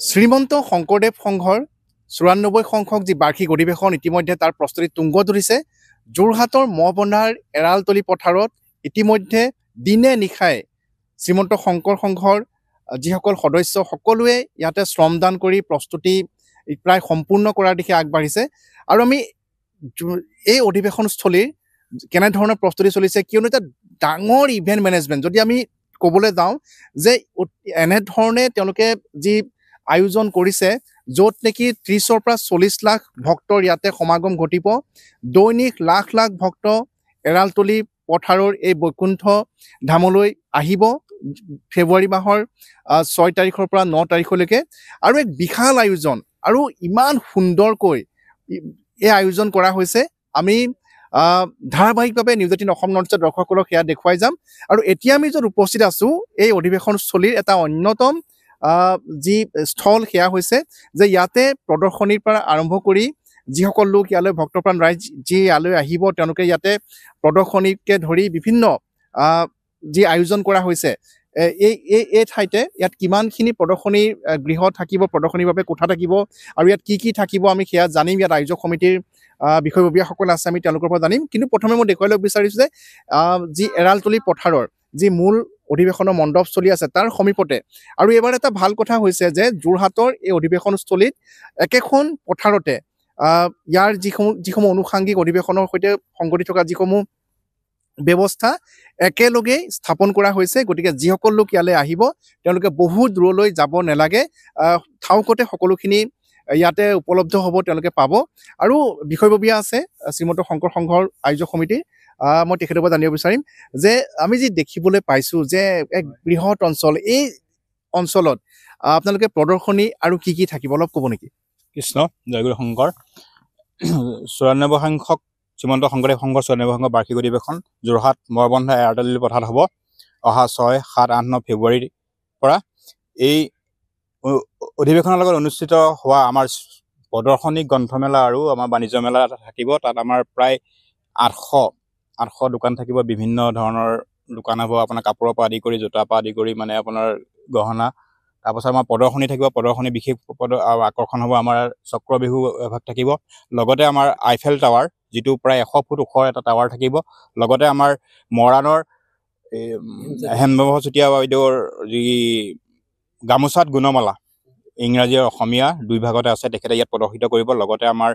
শ্ৰীমন্ত শংকৰদেৱ সংঘৰ ৯৪ সংখ্যক যি বাৰ্ষিক অধিৱেশন ইতিমধ্যে তাৰ প্ৰস্তুতি তুংগ ধৰিছে। যোৰহাটৰ মহবন্ধাৰ এৰালতলী পথাৰত ইতিমধ্যে দিনে নিশাই শ্ৰীমন্ত শংকৰ সংঘৰ যিসকল সদস্য সকলোৱে ইয়াতে শ্ৰমদান কৰি প্ৰস্তুতি প্ৰায় সম্পূৰ্ণ কৰাৰ দিশে আগবাঢ়িছে। আৰু আমি এই অধিৱেশনস্থলীৰ কেনেধৰণৰ প্ৰস্তুতি চলিছে, কিয়নো এটা ডাঙৰ ইভেণ্ট মেনেজমেণ্ট যদি আমি ক'বলৈ যাওঁ যে এনেধৰণে তেওঁলোকে যি আয়োজন কৰিছে, য'ত নেকি ৩০ৰ পৰা ৪০ লাখ ভক্তৰ ইয়াতে সমাগম ঘটিব। দৈনিক লাখ লাখ ভক্ত এৰালতলী পথাৰৰ এই বৈকুণ্ঠ ধামলৈ আহিব ফেব্ৰুৱাৰী মাহৰ ৬ তাৰিখৰ পৰা ৯ তাৰিখলৈকে। আৰু এক বিশাল আয়োজন আৰু ইমান সুন্দৰকৈ এই আয়োজন কৰা হৈছে। আমি ধাৰাবাহিকভাৱে নিউজ ১৮ অসম নৰ্থ ইষ্টৰ দৰ্শকসকলক সেয়া দেখুৱাই যাম। আৰু এতিয়া আমি য'ত উপস্থিত আছোঁ, এই অধিৱেশনস্থলীৰ এটা অন্যতম যি স্থল সেয়া হৈছে যে ইয়াতে প্ৰদৰ্শনীৰ পৰা আৰম্ভ কৰি যিসকল লোক ইয়ালৈ ভক্তপ্ৰাণ ৰাইজ যি ইয়ালৈ আহিব, তেওঁলোকে ইয়াতে প্ৰদৰ্শনীকে ধৰি বিভিন্ন যি আয়োজন কৰা হৈছে, এই ঠাইতে ইয়াত কিমানখিনি প্ৰদৰ্শনী গৃহ থাকিব, প্ৰদৰ্শনীৰ বাবে কোঠা থাকিব আৰু ইয়াত কি থাকিব আমি সেয়া জানিম। ইয়াত আয়োজক সমিতিৰ বিষয়ববীয়াসকল আছে, আমি তেওঁলোকৰ পৰা জানিম। কিন্তু প্ৰথমে মই দেখুৱাই ল'ব বিচাৰিছোঁ যে যি এৰালতলী পথাৰৰ যি মূল অধিৱেশনৰ মণ্ডপ চলি আছে তাৰ সমীপতে, আৰু এইবাৰ এটা ভাল কথা হৈছে যে যোৰহাটৰ এই অধিৱেশনস্থলীত একেখন পথাৰতে ইয়াৰ যিসমূহ আনুষাংগিক অধিৱেশনৰ সৈতে সংগতি থকা যিসমূহ ব্যৱস্থা একেলগেই স্থাপন কৰা হৈছে। গতিকে যিসকল লোক ইয়ালৈ আহিব তেওঁলোকে বহু দূৰলৈ যাব নালাগে, ঠাউকতে সকলোখিনি ইয়াতে উপলব্ধ হ'ব, তেওঁলোকে পাব। আৰু বিষয়ববীয়া আছে শ্ৰীমন্ত শংকৰ সংঘৰ আয়োজক সমিতিৰ, মই তেখেতৰ পৰা জানিব বিচাৰিম যে আমি যি দেখিবলৈ পাইছোঁ যে এক বৃহৎ অঞ্চল, এই অঞ্চলত আপোনালোকে প্ৰদৰ্শনী আৰু কি থাকিব অলপ ক'ব নেকি? কৃষ্ণ জয়গুৰু শংকৰ ৯৪ সংখ্যক শ্ৰীমন্ত শংকৰদেৱ সংঘৰ ৯৪ সংখ্যক বাৰ্ষিক অধিৱেশন যোৰহাট মহবন্ধা এৰালতলী পথাৰত হ'ব অহা ৬, ৭, ৮, ৯ ফেব্ৰুৱাৰীৰ পৰা। এই অধিৱেশনৰ লগত অনুষ্ঠিত হোৱা আমাৰ প্ৰদৰ্শনী গ্ৰন্থমেলা আৰু আমাৰ বাণিজ্য মেলা থাকিব। তাত আমাৰ প্ৰায় ৮০০ দোকান থাকিব, বিভিন্ন ধৰণৰ দোকান হ'ব, আপোনাৰ কাপোৰৰ পৰা আদি কৰি জোতাৰ পৰা আদি কৰি মানে আপোনাৰ গহনা। তাৰপাছত আমাৰ প্ৰদৰ্শনী থাকিব, প্ৰদৰ্শনী বিশেষ আকৰ্ষণ হ'ব আমাৰ চক্ৰবিহু এভাগ থাকিব। লগতে আমাৰ আইফেল টাৱাৰ, যিটো প্ৰায় ১০০ ফুট ওখৰ এটা টাৱাৰ থাকিব। লগতে আমাৰ মৰাণৰ হেমব্ৰহ্ম চুতীয়া বাইদেউৰ যি গামোচাত গুণমালা, ইংৰাজী আৰু অসমীয়া দুই ভাগতে আছে, তেখেতে ইয়াত প্ৰদৰ্শিত কৰিব। লগতে আমাৰ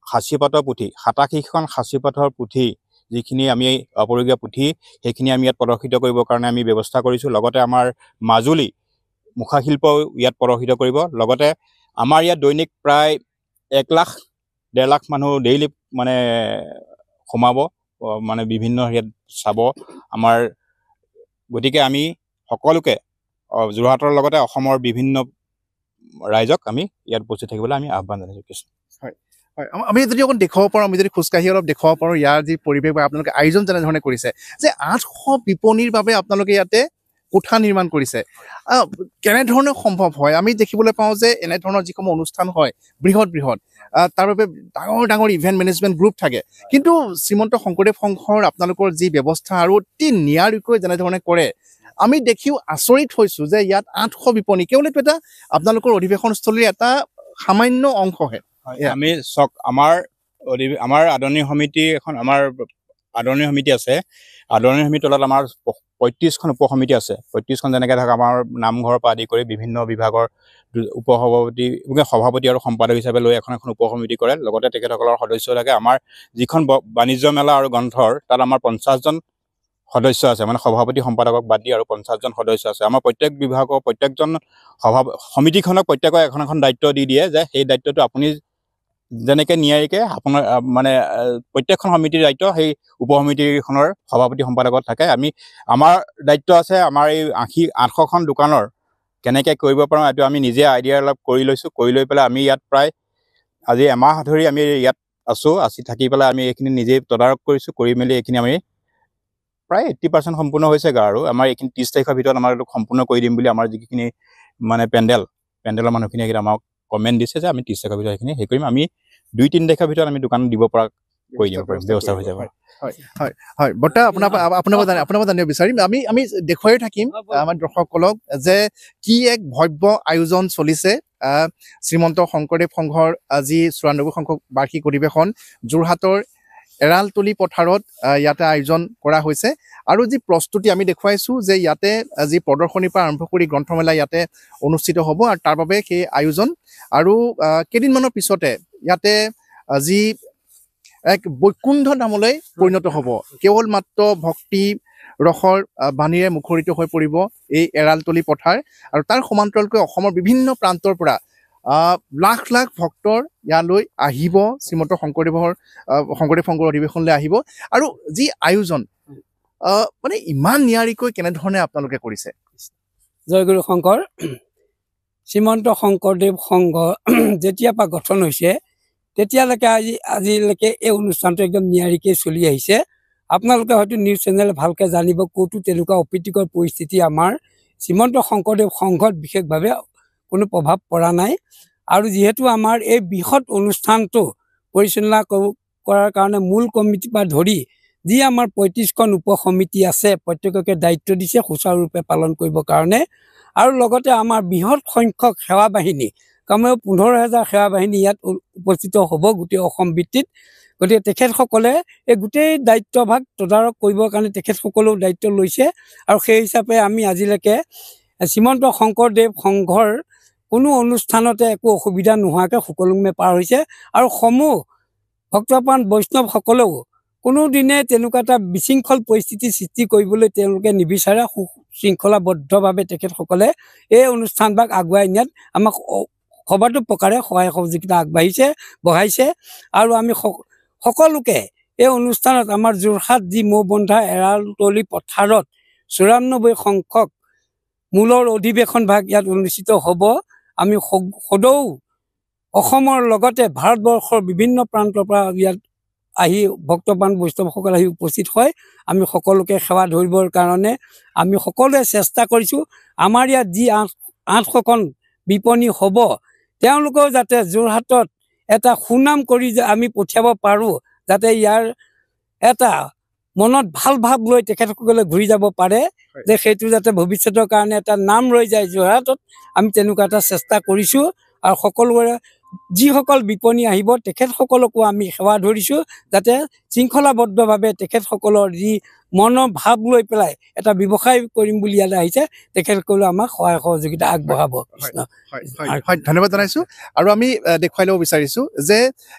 সাঁচিপাতৰ পুথি ৮৭খন সাঁচিপাতৰ পুথি, যিখিনি আমি আপুৰুগীয়া পুথি, সেইখিনি আমি ইয়াত প্ৰদৰ্শিত কৰিবৰ কাৰণে আমি ব্যৱস্থা কৰিছোঁ। লগতে আমাৰ মাজুলী মুখাশিল্প ইয়াত প্ৰদৰ্শিত কৰিব। লগতে আমাৰ ইয়াত দৈনিক প্ৰায় ১ লাখ ১.৫ লাখ মানুহ ডেইলি মানে সোমাব, মানে বিভিন্ন ইয়াত চাব আমাৰ। গতিকে আমি সকলোকে যোৰহাটৰ লগতে অসমৰ বিভিন্ন ৰাইজক আমি ইয়াত উপস্থিত থাকিবলৈ আমি আহ্বান জনাইছোঁ। কৃষ্ণ। হয়, আমি যদি অকণ দেখুৱাব পাৰোঁ, আমি যদি খোজকাঢ়ি অলপ দেখুৱাব পাৰোঁ ইয়াৰ যি পৰিৱেশ বা আপোনালোকে আয়োজন যেনেধৰণে কৰিছে, যে ৮০০ বিপণীৰ বাবে আপোনালোকে ইয়াতে কোঠা নিৰ্মাণ কৰিছে, কেনেধৰণে সম্ভৱ হয়? আমি দেখিবলৈ পাওঁ যে এনেধৰণৰ যিসমূহ অনুষ্ঠান হয় বৃহৎ তাৰ বাবে ডাঙৰ ইভেণ্ট মেনেজমেণ্ট গ্ৰুপ থাকে, কিন্তু শ্ৰীমন্ত শংকৰদেৱ সংঘৰ আপোনালোকৰ যি ব্যৱস্থা আৰু অতি নিয়াৰিকৈ যেনেধৰণে কৰে, আমি দেখিও আচৰিত হৈছোঁ যে ইয়াত ৮০০ বিপণী কেৱল এইটো এটা আপোনালোকৰ অধিৱেশনস্থলীৰ এটা সামান্য অংশহে। আমি চাওক, আমাৰ আদৰণি সমিতি এখন, আমাৰ আদৰণি সমিতি আছে। আদৰণি সমিতিৰ তলত আমাৰ ৩৫খন উপসমিতি আছে। ৩৫খন যেনেকৈ ধৰক আমাৰ নামঘৰৰ পৰা আদি কৰি বিভিন্ন বিভাগৰ সভাপতি আৰু সম্পাদক হিচাপে লৈ এখন উপসমিতি কৰে। লগতে তেখেতসকলৰ সদস্য থাকে। আমাৰ যিখন বাণিজ্য মেলা আৰু গ্ৰন্থৰ, তাত আমাৰ ৫০জন সদস্য আছে, মানে সভাপতি সম্পাদকক বাদ দি আৰু ৫০জন সদস্য আছে। আমাৰ প্ৰত্যেক বিভাগৰ প্ৰত্যেকজন সমিতিখনক প্ৰত্যেকক এখন দায়িত্ব দি দিয়ে যে সেই দায়িত্বটো আপুনি যেনেকৈ নিয়াৰিকৈ আপোনাৰ মানে প্ৰত্যেকখন সমিতিৰ দায়িত্ব সেই উপসমিতিখনৰ সভাপতি সম্পাদকত থাকে। আমাৰ দায়িত্ব আছে আমাৰ এই ৮০০খন দোকানৰ কেনেকৈ কৰিব পাৰোঁ, এইটো আমি নিজে আইডিয়া অলপ কৰি লৈছোঁ। কৰি লৈ পেলাই আমি ইয়াত প্ৰায় আজি এমাহ ধৰি আমি ইয়াত থাকি পেলাই আমি এইখিনি নিজেই তদাৰক কৰিছোঁ। কৰি মেলি এইখিনি আমি প্ৰায় 80% সম্পূৰ্ণ হৈছেগৈ। আৰু আমাৰ এইখিনি ৩০ তাৰিখৰ ভিতৰত আমাৰ এইটো সম্পূৰ্ণ কৰি দিম বুলি আমাৰ যিখিনি মানে পেণ্ডেলৰ মানুহখিনি আমাক কমেণ্ট দিছে যে আমি ৩০ তাৰিখৰ ভিতৰত সেইখিনি কৰিম। আমি ২-৩ তাৰিখৰ ভিতৰত আমি দোকান দিব পৰা কৰি দিব পাৰিম, ব্যৱস্থা হৈ যাব। হয় বৰ্তা আপোনাৰ জানিব বিচাৰিম আমি দেখুৱাই থাকিম আমাৰ দৰ্শকসকলক যে কি এক ভব্য আয়োজন চলিছে শ্ৰীমন্ত শংকৰদেৱ সংঘৰ আজি ৯৪ সংখ্যক বাৰ্ষিক অধিৱেশন যোৰহাটৰ এৰালতলী পথাৰত ইয়াতে আয়োজন কৰা হৈছে আৰু যি প্ৰস্তুতি আমি দেখুৱাইছোঁ যে ইয়াতে যি প্ৰদৰ্শনীৰ পৰা আৰম্ভ কৰি গ্ৰন্থমেলা ইয়াতে অনুষ্ঠিত হ'ব আৰু তাৰ বাবে সেই আয়োজন আৰু কেইদিনমানৰ পিছতে ইয়াতে যি এক বৈকুণ্ঠ ধামলৈ পৰিণত হ'ব কেৱল মাত্ৰ ভক্তি ৰসৰ বাণীৰে মুখৰিত হৈ পৰিব এই এৰালতলী পথাৰ আৰু তাৰ সমান্তৰালকৈ অসমৰ বিভিন্ন প্ৰান্তৰ পৰা লাখ লাখ ভক্তৰ ইয়ালৈ আহিব শ্ৰীমন্ত শংকৰদেৱ সংঘৰ অধিৱেশনলৈ আহিব আৰু যি আয়োজন মানে ইমান নিয়াৰিকৈ কেনেধৰণে আপোনালোকে কৰিছে জয়গুৰু শংকৰ শ্ৰীমন্ত শংকৰদেৱ সংঘ যেতিয়াৰ পৰা গঠন হৈছে তেতিয়ালৈকে আজিলৈকে এই অনুষ্ঠানটো একদম নিয়াৰিকৈ চলি আহিছে আপোনালোকে হয়তো নিউজ চেনেলে ভালকৈ জানিব ক'তো তেনেকুৱা অপ্ৰীতিকৰ পৰিস্থিতি আমাৰ শ্ৰীমন্ত শংকৰদেৱ সংঘত বিশেষভাৱে কোনো প্ৰভাৱ পৰা নাই আৰু যিহেতু আমাৰ এই বৃহৎ অনুষ্ঠানটো পৰিচালনা কৰাৰ কাৰণে মূল কমিটিৰ পৰা ধৰি যি আমাৰ ৩৫খন উপ সমিতি আছে প্ৰত্যেককে দায়িত্ব দিছে সুচাৰুৰূপে পালন কৰিবৰ কাৰণে আৰু লগতে আমাৰ বৃহৎ সংখ্যক সেৱা বাহিনী কমেও ১৫,০০০ সেৱা বাহিনী ইয়াত উপস্থিত হ'ব গোটেই অসম ভিত্তিত গতিকে তেখেতসকলে এই গোটেই দায়িত্বভাগ তদাৰক কৰিবৰ কাৰণে তেখেতসকলেও দায়িত্ব লৈছে আৰু সেই হিচাপে আমি আজিলৈকে শ্ৰীমন্ত শংকৰদেৱ সংঘৰ কোনো অনুষ্ঠানতে একো অসুবিধা নোহোৱাকৈ সুকলমে পাৰ হৈছে আৰু সমূহ ভক্তপ্ৰাণ বৈষ্ণৱসকলেও কোনোদিনে তেনেকুৱা এটা বিশৃংখল পৰিস্থিতি সৃষ্টি কৰিবলৈ তেওঁলোকে নিবিচাৰে শৃংখলাবদ্ধভাৱে তেখেতসকলে এই অনুষ্ঠানভাগ আগুৱাই নিয়াত আমাক সবাতো প্ৰকাৰে সহায় সহযোগিতা বঢ়াইছে আৰু আমি সকলোকে এই অনুষ্ঠানত আমাৰ যোৰহাট যি মৌবন্ধা এৰালতলী পথাৰত ৯৪ সংখ্যক মূলৰ অধিৱেশন ভাগ ইয়াত অনুষ্ঠিত হ'ব আমি সদৌ অসমৰ লগতে ভাৰতবৰ্ষৰ বিভিন্ন প্ৰান্তৰ পৰা ইয়াত আহি ভক্তপ্ৰাণ বৈষ্ণৱসকল আহি উপস্থিত হয় আমি সকলোকে সেৱা ধৰিবৰ কাৰণে আমি সকলোৱে চেষ্টা কৰিছোঁ আমাৰ ইয়াত যি ৮০০খন বিপণী হ'ব তেওঁলোকেও যাতে যোৰহাটত এটা সুনাম কৰি আমি পঠিয়াব পাৰোঁ যাতে ইয়াৰ এটা মনত ভাল ভাৱ লৈ তেখেতসকলে ঘূৰি যাব পাৰে যে সেইটো যাতে ভৱিষ্যতৰ কাৰণে এটা নাম ৰৈ যায় যোৰহাটত আমি তেনেকুৱা এটা চেষ্টা কৰিছোঁ আৰু সকলোৰে যিসকল বিপণী আহিব তেখেতসকলকো আমি সেৱা ধৰিছোঁ যাতে শৃংখলাবদ্ধভাৱে তেখেতসকলৰ যি মনৰ ভাৱ লৈ পেলাই এটা ব্যৱসায় কৰিম বুলি ইয়ালৈ আহিছে তেখেতসকলে আমাক সহায় সহযোগিতা আগবঢ়াব। ধন্যবাদ জনাইছোঁ আৰু আমি দেখুৱাই ল'ব বিচাৰিছোঁ যে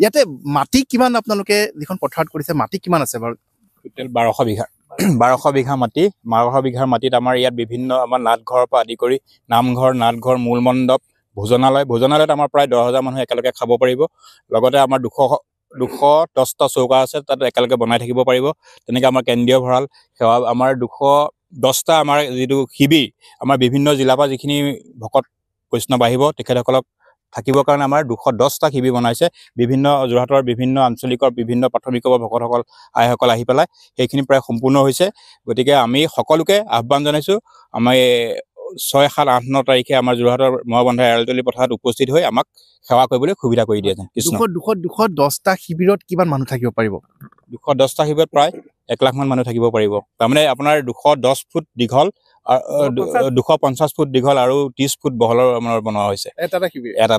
ইয়াতে মাটি কিমান আপোনালোকে যিখন পথাৰত কৰিছে মাটি কিমান আছে বাৰু টোটেল ১২০০ বিঘা ১২০০ বিঘা মাটি ১২০০ বিঘাৰ মাটিত আমাৰ ইয়াত বিভিন্ন আমাৰ নাটঘৰৰ পৰা আদি কৰি নাটঘৰ মূল মণ্ডপ ভোজনালয়ত আমাৰ প্ৰায় ১০,০০০ মানুহ একেলগে খাব পাৰিব লগতে আমাৰ ২১০টা চৌকা আছে তাত একেলগে বনাই থাকিব পাৰিব তেনেকৈ আমাৰ কেন্দ্ৰীয় ভঁৰাল সেৱা আমাৰ ২১০টা আমাৰ যিটো শিবিৰ আমাৰ বিভিন্ন জিলাৰ পৰা যিখিনি ভকত বৈষ্ণৱ আহিব তেখেতসকলক থাকিবৰ কাৰণে আমাৰ ২১০টা শিবিৰ বনাইছে বিভিন্ন যোৰহাটৰ বিভিন্ন আঞ্চলিকৰ বিভিন্ন প্ৰাথমিকৰ ভকতসকল আইসকল আহি পেলাই সেইখিনি প্ৰায় সম্পূৰ্ণ হৈছে গতিকে আমি সকলোকে আহ্বান জনাইছোঁ আমাৰ ৬, ৭, ৮, ৯ তাৰিখে আমাৰ যোৰহাটৰ মহাবন্ধা এৰালতলী পথাৰত উপস্থিত হৈ আমাক সেৱা কৰিবলৈ সুবিধা কৰি দিয়ে যেন ২১০টা শিবিৰত কিমান মানুহ থাকিব পাৰিব ২১০টা শিবিৰত প্ৰায় ১,০০,০০০ মান মানুহ থাকিব পাৰিব তাৰমানে আপোনাৰ ২১০ ফুট দীঘল ২৫০ ফুট দীঘল আৰু ৩০ ফুট বহলৰ আমাৰ বনোৱা হৈছে এটা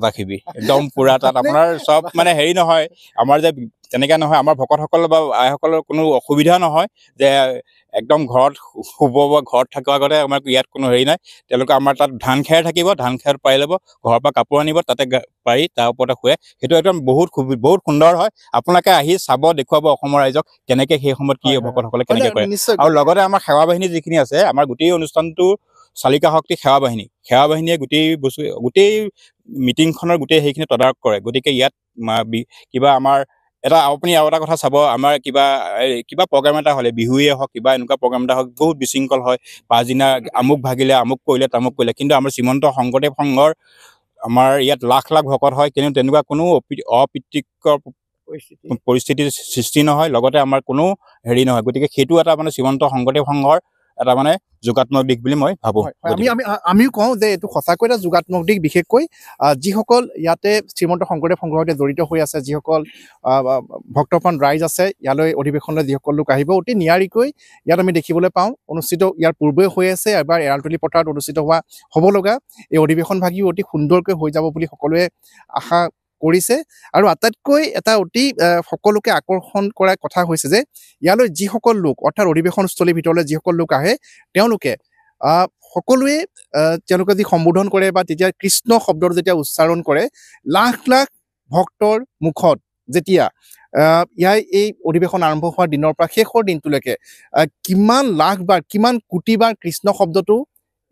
এটা শিবিৰ একদম পুৰা তাত আপোনাৰ চব মানে হেৰি নহয় আমাৰ যে তেনেকৈ নহয় আমাৰ ভকতসকল বা আইসকলৰ কোনো অসুবিধা নহয় যে একদম ঘৰত শুব বা ঘৰত থকাৰ আগতে আমাৰ ইয়াত কোনো হেৰি নাই তেওঁলোকে আমাৰ তাত ধান খেৰ থাকিব ধান খেৰ পাৰি ল'ব ঘৰৰ পৰা কাপোৰ আনিব তাতে পাৰি তাৰ ওপৰতে শুৱে সেইটো একদম বহুত সুন্দৰ হয় আপোনালোকে আহি চাব দেখুৱাব অসমৰ ৰাইজক কেনেকৈ সেই সময়ত কি ভকতসকলে কেনেকৈ কৰে আৰু লগতে আমাৰ সেৱা বাহিনী যিখিনি আছে আমাৰ গোটেই অনুষ্ঠানটো চালিকা শক্তি সেৱা বাহিনীয়ে গোটেই মিটিংখনৰ গোটেই সেইখিনি তদাৰক কৰে গতিকে ইয়াত কিবা আমাৰ আপুনি আৰু এটা কথা চাব আমাৰ কিবা প্ৰগ্ৰাম এটা হ'লে বিহুৱে হওক কিবা এনেকুৱা প্ৰগ্ৰাম এটা হওক বহুত বিশৃংখল হয় পাছদিনা আমুক ভাগিলে আমুক কৰিলে তামুক কৰিলে কিন্তু আমাৰ শ্ৰীমন্ত শংকৰদেৱ সংঘৰ আমাৰ ইয়াত লাখ লাখ ভকত হয় কিন্তু তেনেকুৱা কোনো অপ্ৰীতিকৰ পৰিস্থিতিৰ সৃষ্টি নহয় লগতে আমাৰ কোনো হেৰি নহয় গতিকে সেইটো এটা মানে শ্ৰীমন্ত শংকৰদেৱ সংঘৰ এটা মানে যোগাত্মক দিশ বুলি মই ভাবোঁ। আমিও কওঁ যে এইটো সঁচাকৈ এটা যোগাত্মক দিশ, বিশেষকৈ যিসকল ইয়াতে শ্ৰীমন্ত শংকৰদেৱ সংঘৰ সৈতে জড়িত হৈ আছে, যিসকল ভক্তপ্ৰাণ ৰাইজ আছে, ইয়ালৈ অধিৱেশনলৈ যিসকল লোক আহিব, অতি নিয়াৰিকৈ ইয়াত আমি দেখিবলৈ পাওঁ। অনুষ্ঠিত ইয়াৰ পূৰ্বেই হৈ আছে, এবাৰ এৰালতলী পথাৰত অনুষ্ঠিত হ'ব লগা এই অধিৱেশন ভাগিও অতি সুন্দৰকৈ হৈ যাব বুলি সকলোৱে আশা কৰিছে। আৰু আটাইতকৈ এটা অতি সকলোকে আকৰ্ষণ কৰা কথা হৈছে যে ইয়ালৈ যিসকল লোক, অৰ্থাৎ অধিৱেশনস্থলীৰ ভিতৰলৈ যিসকল লোক আহে, তেওঁলোকে সকলোৱে তেওঁলোকে যি সম্বোধন কৰে বা তেতিয়া কৃষ্ণ শব্দটো যেতিয়া উচ্চাৰণ কৰে, লাখ লাখ ভক্তৰ মুখত যেতিয়া এই অধিৱেশন আৰম্ভ হোৱাৰ দিনৰ পৰা শেষৰ দিনটোলৈকে কিমান লাখ বাৰ, কিমান কোটি বাৰ কৃষ্ণ শব্দটো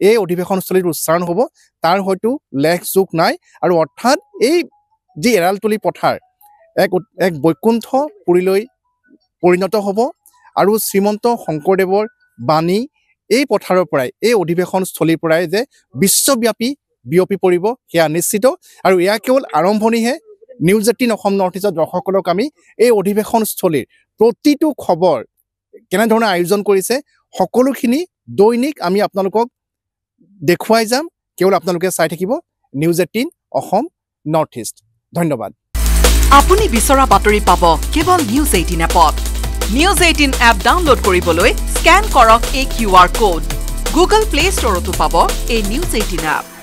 এই অধিৱেশনস্থলীত উচ্চাৰণ হ'ব, তাৰ হয়তো লেখ যোগ নাই। আৰু অৰ্থাৎ এই যি এৰালতলী পথাৰ এক বৈকুণ্ঠ পুৰীলৈ পৰিণত হ'ব। আৰু শ্ৰীমন্ত শংকৰদেৱৰ বাণী এই পথাৰৰ পৰাই, এই অধিৱেশনস্থলীৰ পৰাই যে বিশ্বব্যাপী বিয়পি পৰিব সেয়া নিশ্চিত। আৰু এয়া কেৱল আৰম্ভণিহে। নিউজ 18 অসম নৰ্থ ইষ্টৰ দৰ্শকসকলক আমি এই অধিৱেশনস্থলীৰ প্ৰতিটো খবৰ কেনেধৰণে আয়োজন কৰিছে সকলোখিনি দৈনিক আমি আপোনালোকক দেখুৱাই যাম। কেৱল আপোনালোকে চাই থাকিব নিউজ 18 অসম নৰ্থ ইষ্ট। ধন্যবাদ। আপুনি বিচৰা বাতৰি পাব কেৱল নিউজ 18 এপত। নিউজ 18 এপ ডাউনলোড কৰিবলৈ স্কেন কৰক এই QR কোড। গুগল প্লে ষ্টৰতো পাব এই নিউজ 18 এপ।